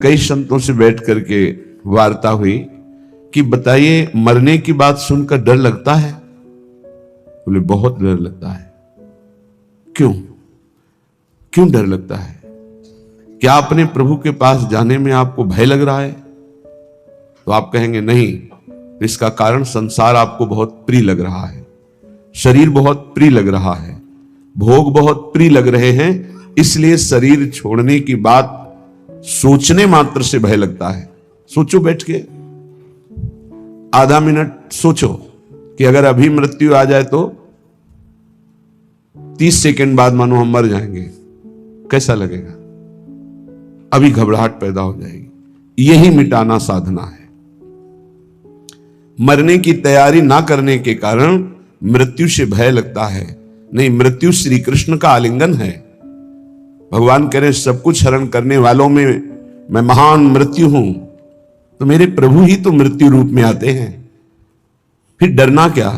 कई संतों से बैठ करके वार्ता हुई कि बताइए मरने की बात सुनकर डर लगता है? बोले बहुत डर लगता है। क्यों क्यों डर लगता है? क्या अपने प्रभु के पास जाने में आपको भय लग रहा है? तो आप कहेंगे नहीं, इसका कारण संसार आपको बहुत प्रिय लग रहा है, शरीर बहुत प्रिय लग रहा है, भोग बहुत प्रिय लग रहे हैं, इसलिए शरीर छोड़ने की बात सोचने मात्र से भय लगता है। सोचो, बैठ के आधा मिनट सोचो कि अगर अभी मृत्यु आ जाए तो 30 सेकंड बाद मानो हम मर जाएंगे, कैसा लगेगा? अभी घबराहट पैदा हो जाएगी। यही मिटाना साधना है। मरने की तैयारी ना करने के कारण मृत्यु से भय लगता है। नहीं, मृत्यु श्री कृष्ण का आलिंगन है। भगवान कह रहे सब कुछ हरण करने वालों में मैं महान मृत्यु हूं, तो मेरे प्रभु ही तो मृत्यु रूप में आते हैं। फिर डरना क्या?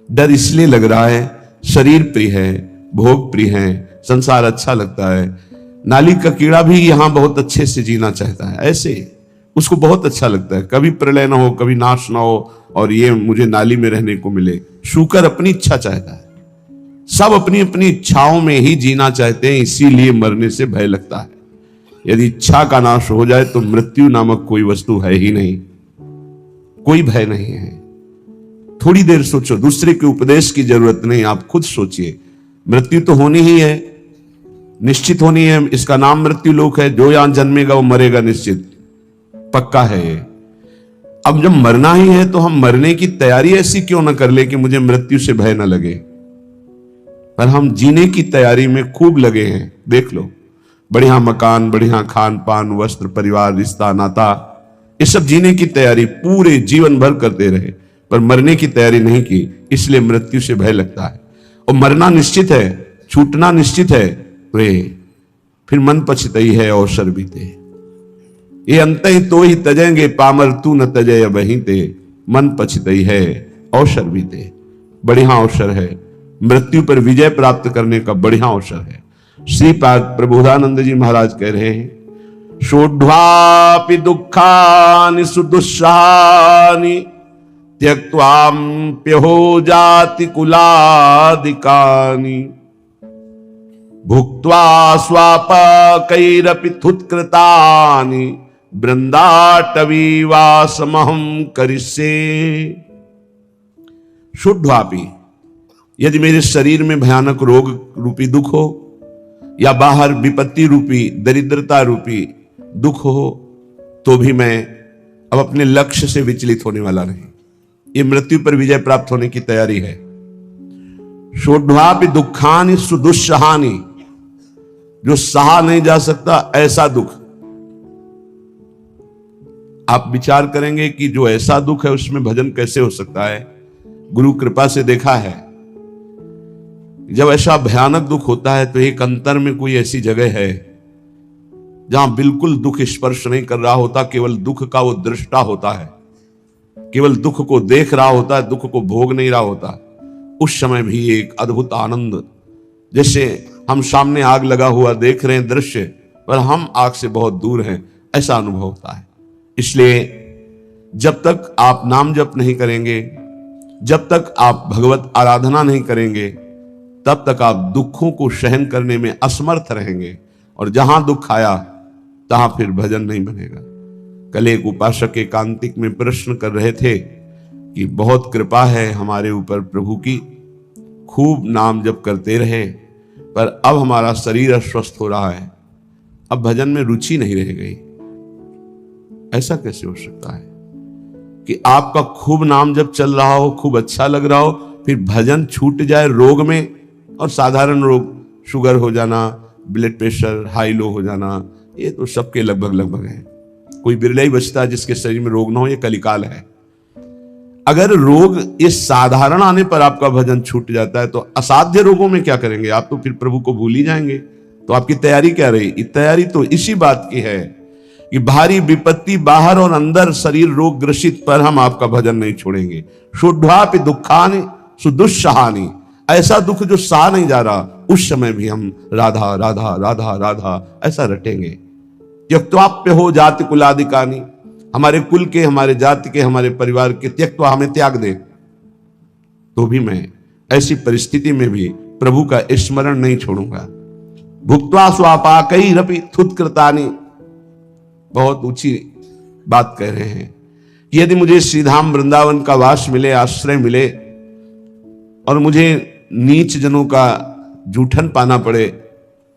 डर इसलिए लग रहा है शरीर प्रिय है, भोग प्रिय है, संसार अच्छा लगता है। नाली का कीड़ा भी यहां बहुत अच्छे से जीना चाहता है, ऐसे उसको बहुत अच्छा लगता है, कभी प्रलय ना हो, कभी नाश ना हो, और ये मुझे नाली में रहने को मिले। शूकर अपनी इच्छा चाहता है, सब अपनी अपनी इच्छाओं में ही जीना चाहते हैं, इसीलिए मरने से भय लगता है। यदि इच्छा का नाश हो जाए तो मृत्यु नामक कोई वस्तु है ही नहीं, कोई भय नहीं है। थोड़ी देर सोचो, दूसरे के उपदेश की जरूरत नहीं, आप खुद सोचिए। मृत्यु तो होनी ही है, निश्चित होनी है। इसका नाम मृत्यु लोक है। जो यहां जन्मेगा वो मरेगा, निश्चित पक्का है ये। अब जब मरना ही है तो हम मरने की तैयारी ऐसी क्यों ना कर ले कि मुझे मृत्यु से भय ना लगे, पर हम जीने की तैयारी में खूब लगे हैं। देख लो, बढ़िया मकान, बढ़िया खान पान, वस्त्र, परिवार, रिश्ता, नाता, ये सब जीने की तैयारी पूरे जीवन भर करते रहे, पर मरने की तैयारी नहीं की, इसलिए मृत्यु से भय लगता है। और मरना निश्चित है, छूटना निश्चित है, तो फिर मन पछतई है अवसर बीते। ये अंत ही तो ही तजेंगे पामर तू न तजय बही ते, मन पछतई है अवसर बीते। बढ़िया अवसर है, मृत्यु पर विजय प्राप्त करने का बढ़िया अवसर है। श्रीपाद प्रबोधानंद जी महाराज कह रहे हैं, शोढ्वापि दुःखानि सुदुस्सहानि त्यक्त्वाप्यहो जाति कुलादिकानि भुक्त्वा स्वापकैरपि थुत्कृतानि बृंदाटवी वासमहं करिष्ये। शोढ्वापि, यदि मेरे शरीर में भयानक रोग रूपी दुख हो, या बाहर विपत्ति रूपी दरिद्रता रूपी दुख हो, तो भी मैं अब अपने लक्ष्य से विचलित होने वाला नहीं। ये मृत्यु पर विजय प्राप्त होने की तैयारी है। शोढ्वापि दुखानि सुदुस्सहानि, जो सहा नहीं जा सकता ऐसा दुख। आप विचार करेंगे कि जो ऐसा दुख है उसमें भजन कैसे हो सकता है। गुरु कृपा से देखा है, जब ऐसा भयानक दुख होता है तो एक अंतर में कोई ऐसी जगह है जहां बिल्कुल दुख स्पर्श नहीं कर रहा होता, केवल दुख का वो दृष्टा होता है, केवल दुख को देख रहा होता है, दुख को भोग नहीं रहा होता। उस समय भी एक अद्भुत आनंद, जैसे हम सामने आग लगा हुआ देख रहे हैं दृश्य, पर हम आग से बहुत दूर हैं, ऐसा अनुभव होता है। इसलिए जब तक आप नाम जप नहीं करेंगे, जब तक आप भगवत आराधना नहीं करेंगे, तब तक आप दुखों को सहन करने में असमर्थ रहेंगे, और जहां दुख आया तहां फिर भजन नहीं बनेगा। कल एक उपासक एकांतिक में प्रश्न कर रहे थे कि बहुत कृपा है हमारे ऊपर प्रभु की, खूब नाम जप करते रहे, पर अब हमारा शरीर अस्वस्थ हो रहा है, अब भजन में रुचि नहीं रह गई। ऐसा कैसे हो सकता है कि आपका खूब नाम जप चल रहा हो, खूब अच्छा लग रहा हो, फिर भजन छूट जाए रोग में? और साधारण रोग, शुगर हो जाना, ब्लड प्रेशर हाई लो हो जाना, ये तो सबके लगभग है। कोई बिरला ही बचता है जिसके शरीर में रोग ना हो, ये कलिकाल है। अगर रोग ये साधारण आने पर आपका भजन छूट जाता है, तो असाध्य रोगों में क्या करेंगे आप? तो फिर प्रभु को भूल ही जाएंगे। तो आपकी तैयारी क्या रही? तैयारी तो इसी बात की है कि भारी विपत्ति बाहर और अंदर शरीर रोग ग्रसित पर हम आपका भजन नहीं छोड़ेंगे। शोढ्वापि दुखानि सुदुस्सहानि, ऐसा दुख जो सहा नहीं जा रहा, उस समय भी हम राधा राधा राधा राधा ऐसा रटेंगे। त्यक्त्वाप्य हो जाति कुलादिकानी, हमारे कुल के, हमारे जाति के, हमारे परिवार के त्यक्त्वा, हमें त्याग दे, तो भी मैं ऐसी परिस्थिति में भी प्रभु का स्मरण नहीं छोड़ूंगा। भुक्त्वा स्वापाकैरपि थुत्कृतानि, बहुत ऊंची बात कह रहे हैं। यदि मुझे श्रीधाम वृंदावन का वास मिले, आश्रय मिले, और मुझे नीच जनों का जूठन पाना पड़े,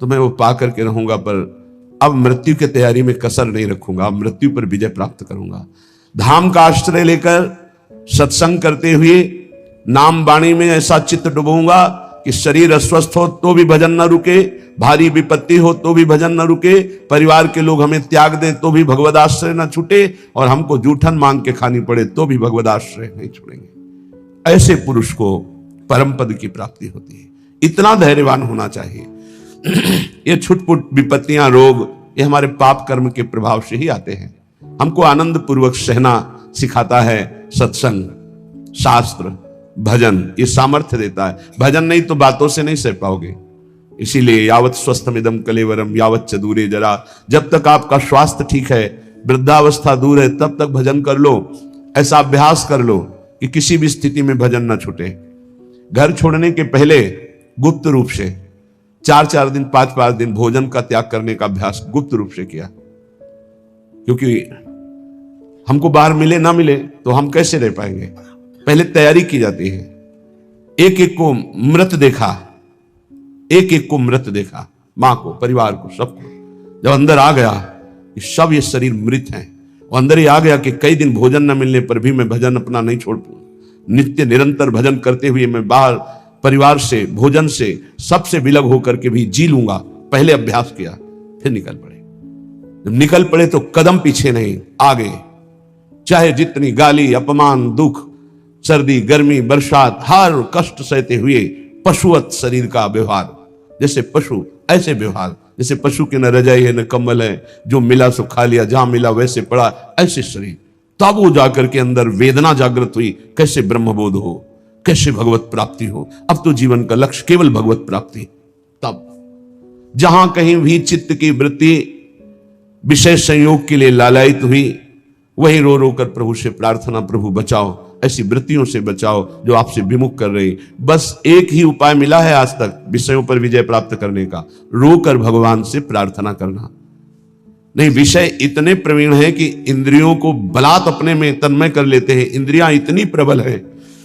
तो मैं वो पा करके रहूंगा, पर अब मृत्यु की तैयारी में कसर नहीं रखूंगा, अब मृत्यु पर विजय प्राप्त करूंगा। धाम का आश्रय लेकर सत्संग करते हुए नाम वाणी में ऐसा चित्त डुबूंगा कि शरीर अस्वस्थ हो तो भी भजन न रुके, भारी विपत्ति हो तो भी भजन न रुके, परिवार के लोग हमें त्याग दें तो भी भगवद आश्रय न छूटे, और हमको जूठन मांग के खानी पड़े तो भी भगवद आश्रय नहीं छोड़ेंगे। ऐसे पुरुष को परम पद की प्राप्ति होती है। इतना धैर्यवान होना चाहिए। ये छुटपुट विपत्तियां, रोग, ये हमारे पाप कर्म के प्रभाव से ही आते हैं। हमको आनंद पूर्वक सहना सिखाता है सत्संग, शास्त्र, भजन, ये सामर्थ्य देता है। भजन नहीं तो बातों से नहीं सह पाओगे। इसीलिए यावत स्वस्थमिदम कलेवरम यावत च दूरे जरा, जब तक आपका स्वास्थ्य ठीक है, वृद्धावस्था दूर है, तब तक भजन कर लो। ऐसा अभ्यास कर लो कि किसी भी स्थिति में भजन न छूटे। घर छोड़ने के पहले गुप्त रूप से 4-4 दिन, 5-5 दिन भोजन का त्याग करने का अभ्यास गुप्त रूप से किया, क्योंकि हमको बाहर मिले ना मिले तो हम कैसे रह पाएंगे। पहले तैयारी की जाती है। एक एक को मृत देखा, एक एक को मृत देखा, मां को, परिवार को, सबको। जब अंदर आ गया कि सब ये शरीर मृत हैं, और अंदर ही आ गया कि कई दिन भोजन न मिलने पर भी मैं भजन अपना नहीं छोड़ पाऊं, नित्य निरंतर भजन करते हुए मैं बाहर परिवार से, भोजन से, सबसे विलग होकर के भी जी लूंगा। पहले अभ्यास किया, फिर निकल पड़े। जब निकल पड़े तो कदम पीछे नहीं, आगे। चाहे जितनी गाली, अपमान, दुख, सर्दी, गर्मी, बरसात, हर कष्ट सहते हुए पशुवत शरीर का व्यवहार, जैसे पशु ऐसे व्यवहार, जैसे पशु के न रजाई है न कंबल है, जो मिला सो खा लिया, जहां मिला वैसे पड़ा, ऐसे शरीर। तब वो जाकर के अंदर वेदना जागृत हुई, कैसे ब्रह्मबोध हो, कैसे भगवत प्राप्ति हो। अब तो जीवन का लक्ष्य केवल भगवत प्राप्ति। तब जहां कहीं भी चित्त की वृत्ति विषय संयोग के लिए लालायित हुई, वहीं रो रो कर प्रभु से प्रार्थना, प्रभु बचाओ, ऐसी वृत्तियों से बचाओ जो आपसे विमुख कर रही। बस एक ही उपाय मिला है आज तक विषयों पर विजय प्राप्त करने का, रोकर भगवान से प्रार्थना करना। नहीं, विषय इतने प्रवीण हैं कि इंद्रियों को बलात् अपने में तन्मय कर लेते हैं। इंद्रियां इतनी प्रबल है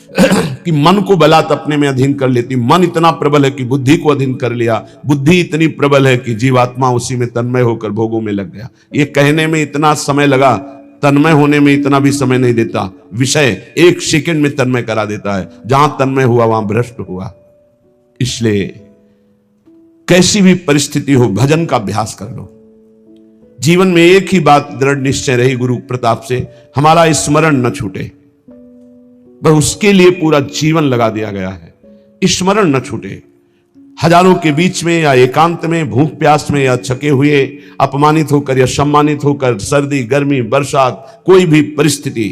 कि मन को बलात् अपने में अधीन कर लेती। मन इतना प्रबल है कि बुद्धि को अधीन कर लिया। बुद्धि इतनी प्रबल है कि जीवात्मा उसी में तन्मय होकर भोगों में लग गया। ये कहने में इतना समय लगा, तन्मय होने में इतना भी समय नहीं देता। विषय 1 सेकंड में तन्मय करा देता है। जहां तन्मय हुआ वहां भ्रष्ट हुआ। इसलिए कैसी भी परिस्थिति हो, भजन का अभ्यास कर लो। जीवन में एक ही बात दृढ़ निश्चय रही गुरु प्रताप से, हमारा स्मरण न छूटे। बस उसके लिए पूरा जीवन लगा दिया गया है, स्मरण न छूटे। हजारों के बीच में या एकांत में, भूख प्यास में या छके हुए, अपमानित होकर या सम्मानित होकर, सर्दी, गर्मी, बरसात, कोई भी परिस्थिति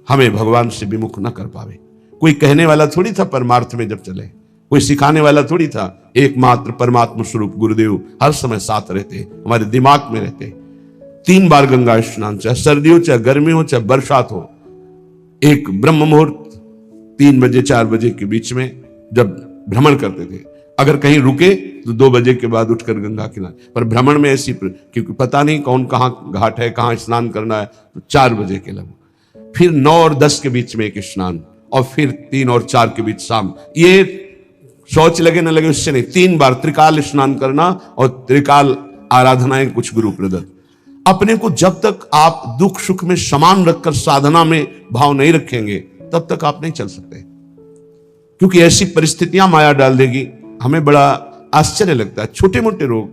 हमें भगवान से विमुख न कर पावे। कोई कहने वाला थोड़ी था परमार्थ में जब चले, कोई सिखाने वाला थोड़ी था। एकमात्र परमात्मा स्वरूप गुरुदेव हर समय साथ रहते, हमारे दिमाग में रहते। 3 बार गंगा स्नान, चाहे सर्दी हो, चाहे गर्मी हो, चाहे बरसात हो। एक ब्रह्म मुहूर्त 3 बजे 4 बजे के बीच में जब भ्रमण करते थे, अगर कहीं रुके तो 2 बजे के बाद उठकर गंगा किनारे। पर भ्रमण में ऐसी, क्योंकि पता नहीं कौन कहां घाट है, कहां स्नान करना है, तो 4 बजे के लगभग, फिर 9 और 10 के बीच में एक स्नान, और फिर 3 और 4 के बीच शाम। ये शौच लगे न लगे उससे नहीं, 3 बार त्रिकाल स्नान करना और त्रिकाल आराधनाएं कुछ गुरु प्रदत्त। अपने को जब तक आप दुख सुख में समान रखकर साधना में भाव नहीं रखेंगे, तब तक आप नहीं चल सकते। क्योंकि ऐसी परिस्थितियां माया डाल देगी। हमें बड़ा आश्चर्य लगता है, छोटे मोटे रोग,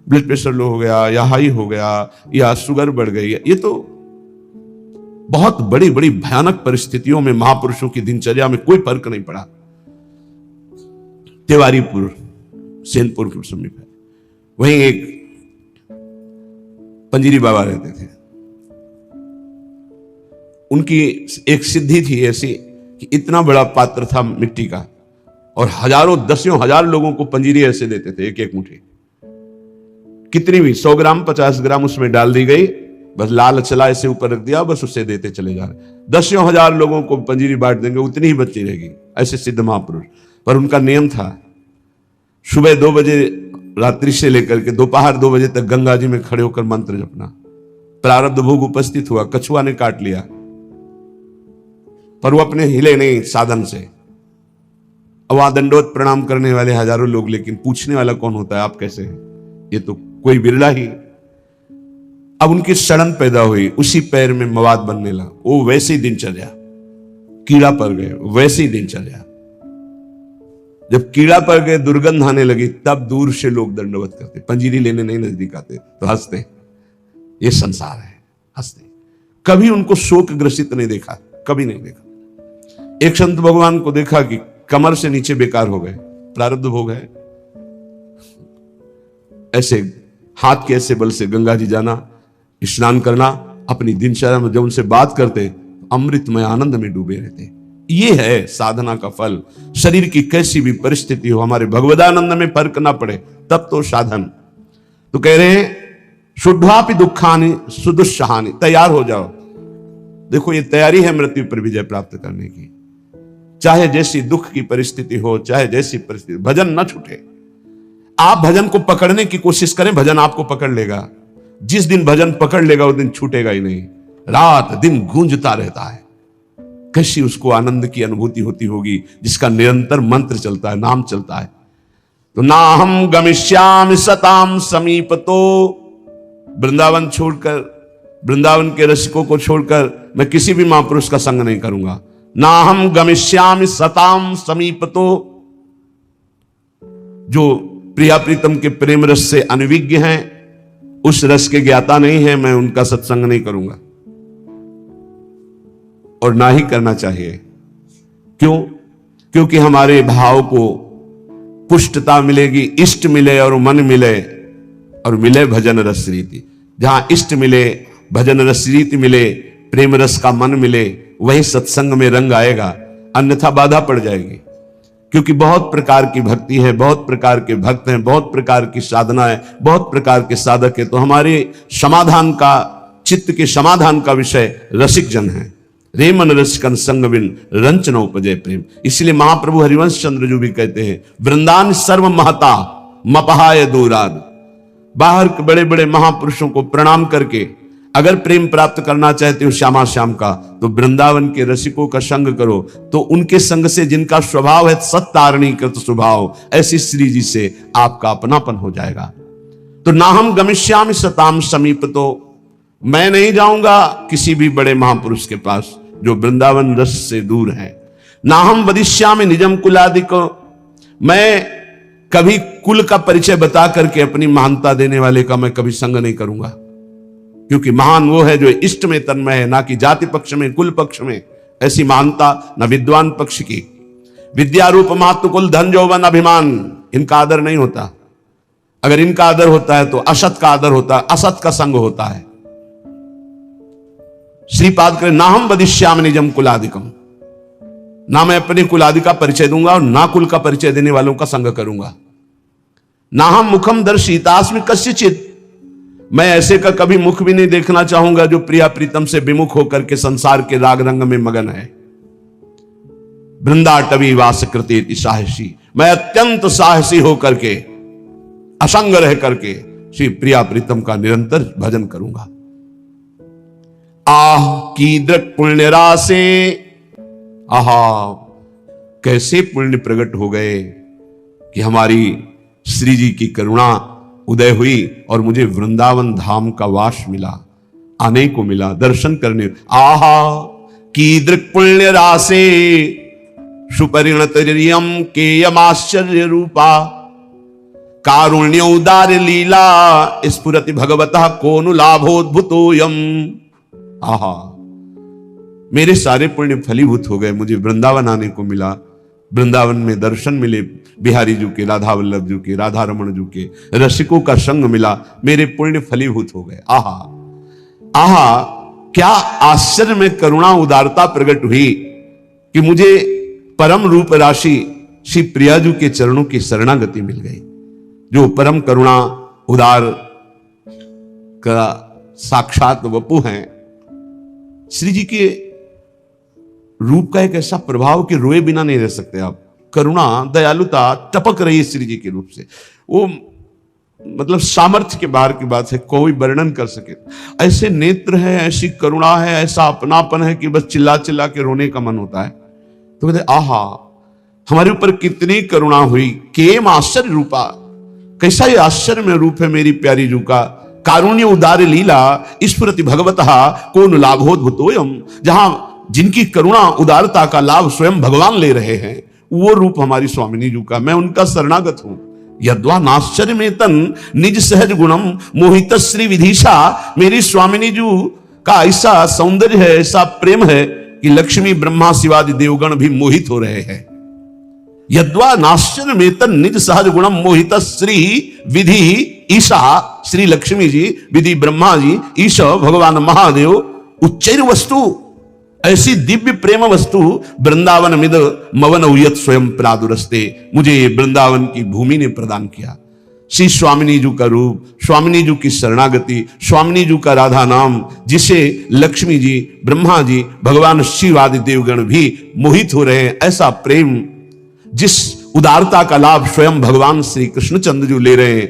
ब्लड प्रेशर लो हो गया, या हाई हो गया, या शुगर बढ़ गई, ये तो बहुत बड़ी बड़ी भयानक परिस्थितियों में महापुरुषों की दिनचर्या में कोई फर्क नहीं पड़ा। तिवारीपुर, सेनपुर के समीप है, वहीं एक पंजीरी बाबा रहते थे। उनकी एक सिद्धि थी ऐसी कि इतना बड़ा पात्र था मिट्टी का, और हजारों 10 हजार लोगों को पंजीरी ऐसे देते थे, एक एक मुट्ठी, कितनी भी 100 ग्राम 50 ग्राम उसमें डाल दी गई, बस लाल चला ऐसे ऊपर रख दिया, बस उसे देते चले जा रहे। 10,000 लोगों को पंजीरी बांट देंगे, उतनी ही बची रहेगी। ऐसे सिद्ध महापुरुष। पर उनका नियम था, सुबह 2 बजे रात्रि से लेकर के दोपहर 2 बजे तक गंगा जी में खड़े होकर मंत्र जपना। प्रारब्ध भोग उपस्थित हुआ, कछुआ ने काट लिया, पर वो अपने हिले नहीं साधन से। अब वहां दंडोत प्रणाम करने वाले हजारों लोग, लेकिन पूछने वाला कौन होता है, आप कैसे हैं? ये तो कोई बिरला ही। अब उनकी सड़न पैदा हुई, उसी पैर में मवाद बनने लगा। वो वैसी दिनचर्या, कीड़ा पड़ गए, वैसी दिनचर्या। जब कीड़ा पड़ गए, दुर्गंध आने लगी, तब दूर से लोग दंडवत करते, पंजीरी लेने नहीं नजदीक आते, तो हंसते, ये संसार है, हंसते। कभी उनको शोक ग्रसित नहीं देखा, कभी नहीं देखा। एक संत भगवान को देखा कि कमर से नीचे बेकार हो गए, प्रारब्ध भोग है। ऐसे हाथ के ऐसे बल से गंगा जी जाना, स्नान करना, अपनी दिनचर्या में जब उनसे बात करते, अमृतमय आनंद में डूबे रहते। ये है साधना का फल। शरीर की कैसी भी परिस्थिति हो, हमारे भगवदानंद में फर्क ना पड़े, तब तो साधन। तो कह रहे हैं शुद्धापि दुखानि सुदुस्सहानि, तैयार हो जाओ। देखो ये तैयारी है मृत्यु पर विजय प्राप्त करने की। चाहे जैसी दुख की परिस्थिति हो, चाहे जैसी परिस्थिति, भजन न छूटे। आप भजन को पकड़ने की कोशिश करें, भजन आपको पकड़ लेगा। जिस दिन भजन पकड़ लेगा उस दिन छूटेगा ही नहीं, रात दिन गूंजता रहता है। कैसी उसको आनंद की अनुभूति होती होगी जिसका निरंतर मंत्र चलता है, नाम चलता है। तो ना हम गमिष्यामि सताम समीपतो, वृंदावन छोड़कर, वृंदावन के रसिकों को छोड़कर मैं किसी भी महापुरुष का संग नहीं करूंगा। ना हम गमिष्यामि सताम समीपतो, जो प्रिया प्रीतम के प्रेम रस से अनविज्ञ हैं, उस रस के ज्ञाता नहीं है, मैं उनका सत्संग नहीं करूंगा और ना ही करना चाहिए। क्यों? क्योंकि हमारे भाव को पुष्टता मिलेगी, इष्ट मिले और मन मिले, और मिले भजन रस रीति। जहां इष्ट मिले, भजन रस रीति मिले, प्रेम रस का मन मिले, वही सत्संग में रंग आएगा, अन्यथा बाधा पड़ जाएगी। क्योंकि बहुत प्रकार की भक्ति है, बहुत प्रकार के भक्त हैं, बहुत प्रकार की साधना है, बहुत प्रकार के साधक है। तो हमारे समाधान का, चित्त के समाधान का विषय रसिक जन है। रे मन रसिकन संग बिन रंच न उपजय प्रेम। इसलिए महाप्रभु हरिवंश चंद्र जी भी कहते हैं, वृंदान सर्व महता मपहाय दूराद। बाहर के बड़े बड़े महापुरुषों को प्रणाम करके अगर प्रेम प्राप्त करना चाहते हो श्यामा श्याम का, तो वृंदावन के रसिकों का संग करो। तो उनके संग से, जिनका स्वभाव है सत्तारणी कृत स्वभाव, ऐसी श्री जी से आपका अपनापन हो जाएगा। तो ना हम गमिष्यामि सताम समीपतो, मैं नहीं जाऊंगा किसी भी बड़े महापुरुष के पास जो वृंदावन रस से दूर है। ना हम वदिष्यामि निजम कुलादिको, मैं कभी कुल का परिचय बता करके अपनी महानता देने वाले का मैं कभी संग नहीं करूंगा। क्योंकि महान वो है जो इष्ट में तन्मय है, ना कि जाति पक्ष में, कुल पक्ष में। ऐसी महानता न विद्वान पक्ष की। विद्या रूप मातु कुल धन यौवन अभिमान, इनका आदर नहीं होता। अगर इनका आदर होता है तो असत का आदर होता है, असत का संग होता है। श्रीपाद करें, ना हम वदिष्यामि निजम कुलादिकम, ना मैं अपने कुलादि का परिचय दूंगा और ना कुल का परिचय देने वालों का संग करूंगा। ना हम मुखम दर्शितास्मि कस्यचित्, मैं ऐसे का कभी मुख भी नहीं देखना चाहूंगा जो प्रिया प्रीतम से विमुख होकर के संसार के राग रंग में मगन है। वृंदाटवी वास कृते साहसी, मैं अत्यंत साहसी होकर के, असंग रह करके श्री प्रिया प्रीतम का निरंतर भजन करूंगा। आह कीदृक् पुण्य रासे, आहा कैसे पुण्य प्रकट हो गए कि हमारी श्री जी की करुणा उदय हुई और मुझे वृंदावन धाम का वास मिला, आने को मिला, दर्शन करने। आहा कीदृक् पुण्य रासे सुपरिणत रियम केयमाश्चर्य रूपा, कारुण्य उदार लीला स्फुरति भगवतः कोनु लाभोद्भुतोयम। आहा मेरे सारे पुण्य फलीभूत हो गए, मुझे वृंदावन आने को मिला, वृंदावन में दर्शन मिले, बिहारी जी के, राधा वल्लभ जी के, राधा रमण जी के, रसिकों का संग मिला, मेरे पुण्य फलीभूत हो गए। आहा आहा क्या आश्चर्य में करुणा उदारता प्रकट हुई कि मुझे परम रूप राशि श्री प्रिया जी के चरणों की शरणागति मिल गई। जो परम करुणा उदार का साक्षात वपु हैं। श्री जी के रूप का एक ऐसा प्रभाव कि रोए बिना नहीं रह सकते आप। करुणा, दयालुता टपक रही है श्री जी के रूप से। वो मतलब सामर्थ्य के बाहर की बात है, कोई वर्णन कर सके। ऐसे नेत्र है, ऐसी करुणा है, ऐसा अपनापन है कि बस चिल्ला चिल्ला के रोने का मन होता है। तो कहते आहा, हमारे ऊपर कितनी करुणा हुई। केम आश्चर्य रूपा, कैसा ये आश्चर्यमय रूप है मेरी प्यारी जू का। कारुण्य उदार लीला स्फुरति भगवतः कौन लाभोद्भुतोयम, जहां जिनकी करुणा उदारता का लाभ स्वयं भगवान ले रहे हैं, वो रूप हमारी स्वामिनी जू का। मैं उनका शरणागत हूं। यद्वा नाश्चर्य में तन निज सहज गुणम मोहित श्री विधिशा, मेरी स्वामिनी जू का ऐसा सौंदर्य है, ऐसा प्रेम है कि लक्ष्मी ब्रह्मा शिवादि देवगण भी मोहित हो रहे हैं। यद्वा नाश्चर्य में तन निज सहज गुणम मोहित श्री विधि ईशा, श्री लक्ष्मी जी, विधि ब्रह्मा जी, ईश भगवान महादेव, उच्चैर वस्तु, ऐसी दिव्य प्रेम वस्तु वृंदावन मिद मवन उयत स्वयं प्रादुरस्ते, मुझे वृंदावन की भूमि ने प्रदान किया। श्री स्वामिनी जू का रूप, स्वामिनी जू की शरणागति, स्वामिनी जू का राधा नाम, जिसे लक्ष्मी जी, ब्रह्मा जी, भगवान शिव आदि देवगण भी मोहित हो रहे हैं। ऐसा प्रेम, जिस उदारता का लाभ स्वयं भगवान श्री कृष्णचंद्र जू ले रहे हैं,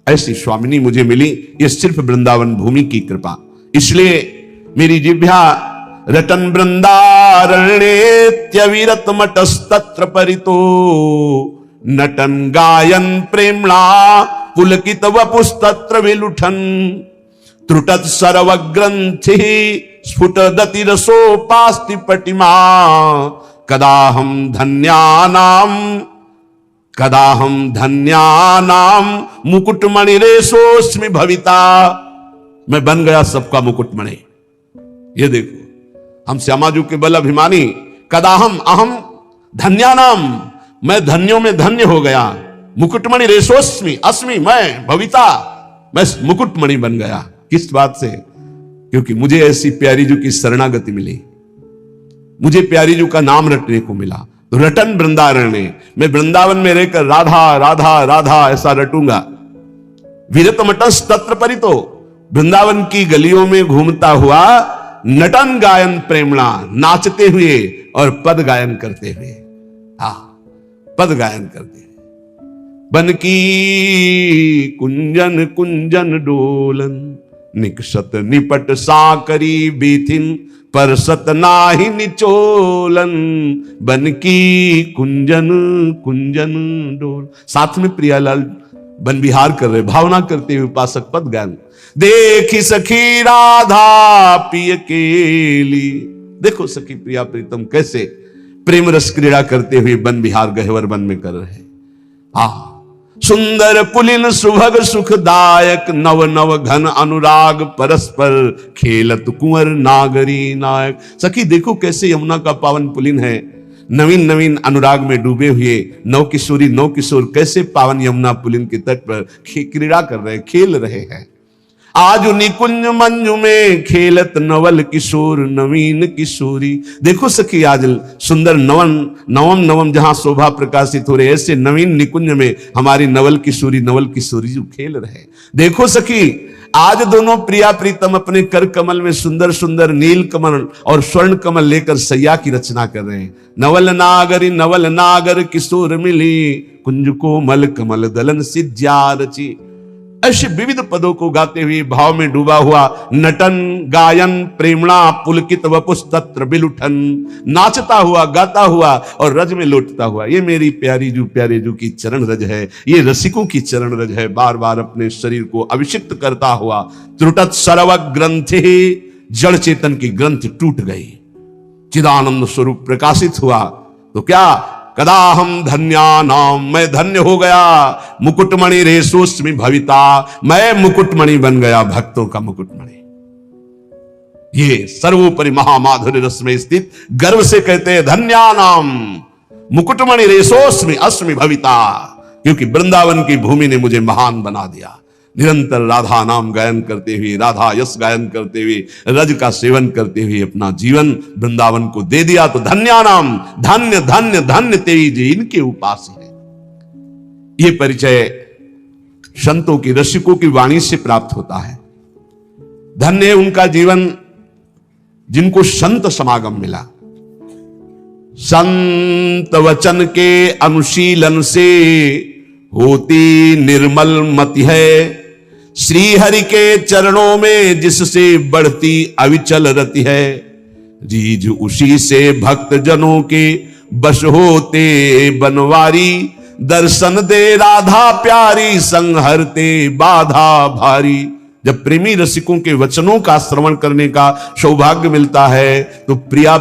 ऐसी स्वामिनी मुझे मिली। ये सिर्फ वृंदावन भूमि की कृपा। इसलिए मेरी जिह्वा रटन वृंदारण्येत्यविरत मटस्तत्र परितो, नटन गायन प्रेम्णा पुलकित वपुस्तत्र विलुठन, त्रुटत सर्वग्रंथि स्फुटदति रसोपास्ति पटिमा, कदाहम धन्यानाम मुकुटमणिरेशोस्मि भविता। मैं बन गया सबका मुकुटमणि। ये देखो, हम श्यामाजू के बल अभिमानी। कदाहम अहम धन्यानाम, मैं धन्यों में धन्य हो गया। मुकुटमणि रेशोस्मि अस्मि, मैं भविता, मैं मुकुटमणि बन गया। किस बात से? क्योंकि मुझे ऐसी प्यारी जू की शरणागति मिली, मुझे प्यारी जू का नाम रटने को मिला। तो रटन वृंदारण्य, मैं वृंदावन में रहकर राधा राधा राधा ऐसा रटूंगा। विरत मटस तत्र परितो, वृंदावन की गलियों में घूमता हुआ, नटन गायन प्रेमणा, नाचते हुए और पद गायन करते हुए। हा, पद गायन करते हुए। बन की कुंजन कुंजन डोलन, निकसत निपट साकरी बीथिन, परसत नाही निचोलन। बन की कुंजन कुंजन डोल, साथ में प्रियालाल बन विहार कर रहे, भावना करते हुए उपासक पद गायन। देखी सखी राधा पिय केली, देखो सखी प्रिया प्रीतम कैसे प्रेम रस क्रीड़ा करते हुए वन विहार गहवर वन में कर रहे। सुंदर पुलिन सुभग सुखदायक, नव नव घन अनुराग परस्पर, खेलत कुंवर नागरी नायक। सखी देखो कैसे यमुना का पावन पुलिन है, नवीन नवीन अनुराग में डूबे हुए नव किशोरी नव किशोर कैसे पावन यमुना पुलिन के तट पर क्रीड़ा कर रहे, खेल रहे हैं। आज निकुंज मंजू में खेलत नवल किशोर नवीन किशोरी। देखो सखी आज सुंदर नवम जहां शोभा प्रकाशित हो रहे, ऐसे नवीन निकुंज में हमारी नवल किशोरी जो खेल रहे। देखो सखी आज दोनों प्रिया प्रीतम अपने कर कमल में सुंदर सुंदर नील कमल और स्वर्ण कमल लेकर सैया की रचना कर रहे हैं। नवल नागर किशोर मिली, कुंज को मल कमल दलन सिज्जा रची। ऐसे विविध पदों को गाते हुए भाव में डूबा हुआ, नटन गायन प्रेमणा पुलकित वपुस्तत्र बिलुठन, नाचता हुआ गाता हुआ और रज में लौटता हुआ। ये मेरी प्यारी जू प्यारे जू की चरण रज है, ये रसिकों की चरण रज है। बार बार अपने शरीर को अभिषिक्त करता हुआ, त्रुटत सर्व ग्रंथि, जड़ चेतन की ग्रंथ टूट गई, चिदानंद स्वरूप प्रकाशित हुआ। तो क्या कदाहम धन्यानाम, मैं धन्य हो गया। मुकुटमणि रेशोस्मि भविता, मैं मुकुटमणि बन गया, भक्तों का मुकुटमणि। ये सर्वोपरि महामाधुर्य रस में स्थित गर्व से कहते हैं धन्यानाम मुकुटमणि रेशोस्मि अस्मि भविता, क्योंकि वृंदावन की भूमि ने मुझे महान बना दिया। निरंतर राधा नाम गायन करते हुए, राधा यश गायन करते हुए, रज का सेवन करते हुए अपना जीवन वृंदावन को दे दिया। तो धन्यानाम, धन्य धन्य धन्य तेरी जी इनके उपास है। ये परिचय संतों की रसिकों की वाणी से प्राप्त होता है। धन्य है उनका जीवन जिनको संत समागम मिला। संत वचन के अनुशीलन से होती निर्मल मति है, श्री हरि के चरणों में जिससे बढ़ती अविचल रति है। रीझ उसी से भक्त जनों के बश होते बनवारी, दर्शन दे राधा प्यारी संहरते बाधा भारी। जब प्रेमी रसिकों के वचनों का श्रवण करने का सौभाग्य मिलता है तो प्रिया